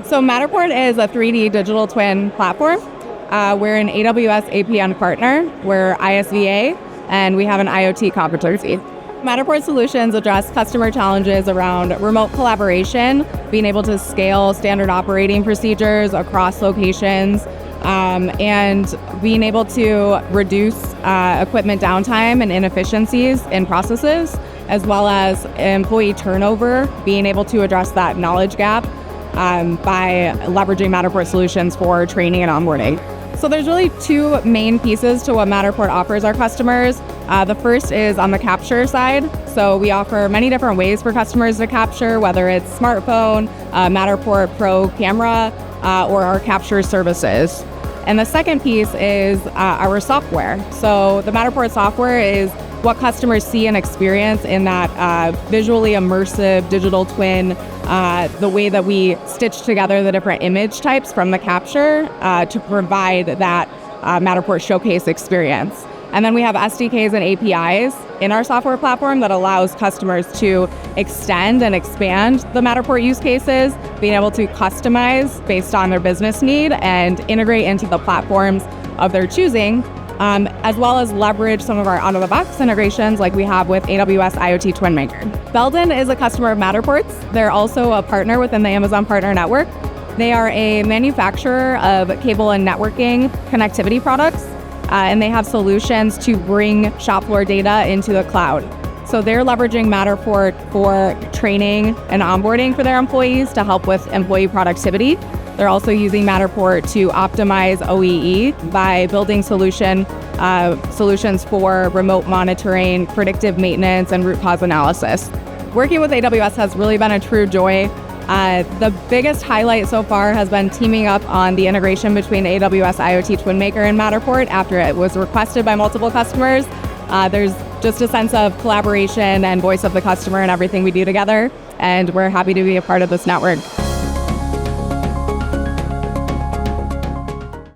So Matterport is a 3D digital twin platform. We're an AWS APN partner. We're ISVA, and we have an IoT competency. Matterport solutions address customer challenges around remote collaboration, being able to scale standard operating procedures across locations, and being able to reduce equipment downtime and inefficiencies in processes, as well as employee turnover, being able to address that knowledge gap by leveraging Matterport solutions for training and onboarding. So there's really two main pieces to what Matterport offers our customers. The first is on the capture side. So we offer many different ways for customers to capture, whether it's smartphone, Matterport Pro camera, or our capture services. And the second piece is our software. So the Matterport software is what customers see and experience in that visually immersive digital twin, the way that we stitch together the different image types from the capture to provide that Matterport showcase experience. And then we have SDKs and APIs in our software platform that allows customers to extend and expand the Matterport use cases, being able to customize based on their business need and integrate into the platforms of their choosing, as well as leverage some of our out-of-the-box integrations like we have with AWS IoT TwinMaker. Belden is a customer of Matterport's. They're also a partner within the Amazon Partner Network. They are a manufacturer of cable and networking connectivity products, and they have solutions to bring shop floor data into the cloud. So they're leveraging Matterport for training and onboarding for their employees to help with employee productivity. They're also using Matterport to optimize OEE by building solutions for remote monitoring, predictive maintenance, and root cause analysis. Working with AWS has really been a true joy. The biggest highlight so far has been teaming up on the integration between AWS IoT TwinMaker and Matterport after it was requested by multiple customers. There's just a sense of collaboration and voice of the customer in everything we do together, and we're happy to be a part of this network.